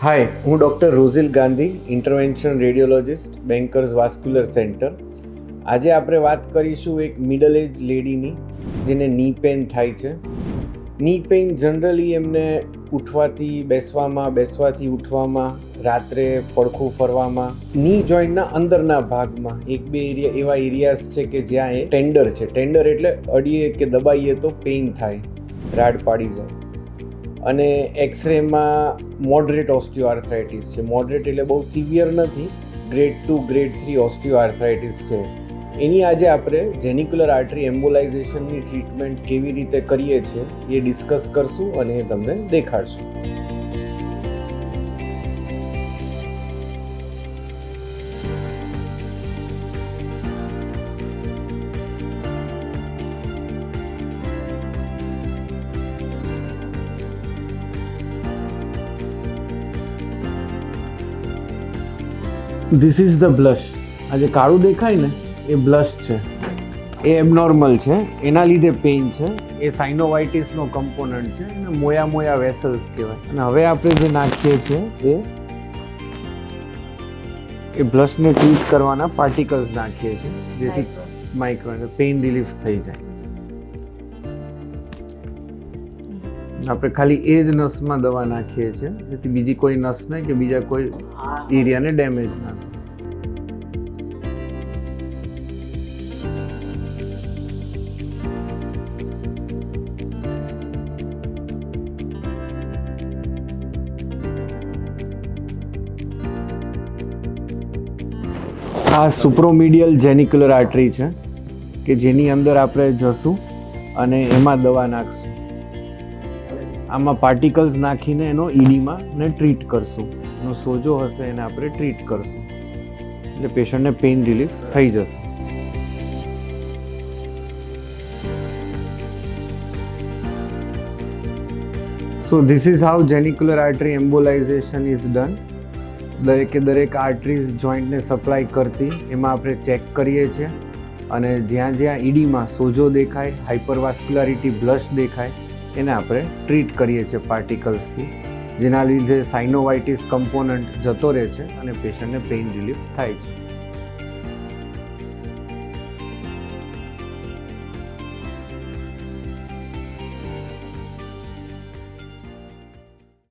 હાય, હું doctor Rozil Gandhi, intervention radiologist, bankers vascular centre. આજે આપણે વાત કરીશું એક મિડલ એજ લેડીની જેને ની પેઇન થાય છે. ની પેઇન જનરલી એમને ઉઠવાથી બેસવાથી ઉઠવામાં, રાત્રે પડખું ફરવામાં, ની જોઈન્ટના અંદરના ભાગમાં એક બે એવા એરિયાઝ છે કે જ્યાં એ ટેન્ડર છે. ટેન્ડર એટલે અડીએ કે દબાઈએ તો પેઇન થાય, રાડ પાડી જાય. અને એક્સરેમાં મોડરેટ ઓસ્ટિયોઆર્થરાઇટિસ છે. મોડરેટ એટલે બહુ સિવિયર નથી, ગ્રેડ 2 ગ્રેડ 3 ઓસ્ટિયોઆર્થરાઇટિસ છે. એની આજે આપણે જેનિક્યુલર આર્ટરી એમ્બોલાઇઝેશનની ટ્રીટમેન્ટ કેવી રીતે કરીએ છીએ એ ડિસ્કસ કરશું અને એ તમને દેખાડશું. This is the blush. આ જે કાળું દેખાય ને એ બ્લશ છે, એ એબનોર્મલ છે, એના લીધે પેઇન છે. એ સાઇનોવાઇટિસનો કમ્પોનન્ટ છે અને મોયા વેસલ્સ કહેવાય. અને હવે આપણે જે નાખીએ છીએ એ બ્લશને ટ્રીટ કરવાના પાર્ટિકલ્સ નાખીએ છીએ, જેથી માઇક્રો પેઇન રિલીફ થઈ જાય. આપણે ખાલી એ જ નસમાં દવા નાખીએ છીએ, જેથી બીજી કોઈ નસ નહીં કે બીજા કોઈ એરિયાને ડેમેજ ના થાય. આ સુપ્રોમિડિયલ જેનિક્યુલર આર્ટરી છે કે જેની અંદર આપણે જશું અને એમાં દવા નાખશું. આમાં પાર્ટિકલ્સ નાખીને એનો ઈડીમાં ને ટ્રીટ કરશું. એનો સોજો હશે એને આપણે ટ્રીટ કરશું, એટલે પેશન્ટને પેઇન રિલીફ થઈ જશે. So this is how genicular artery embolization is done. દરેક આર્ટરીઝ જોઈન્ટને સપ્લાય કરતી એમાં આપણે ચેક કરીએ છીએ અને જ્યાં ઈડીમાં સોજો દેખાય, હાઇપરવાસ્ક્યુલારિટી, બ્લશ દેખાય એને આપણે ટ્રીટ કરીએ છીએ પાર્ટિકલ્સથી, જેના લીધે સાઇનોવાઇટિસ કમ્પોનન્ટ જતો રહે છે અને પેશન્ટને પેઇન રિલીફ થાય છે.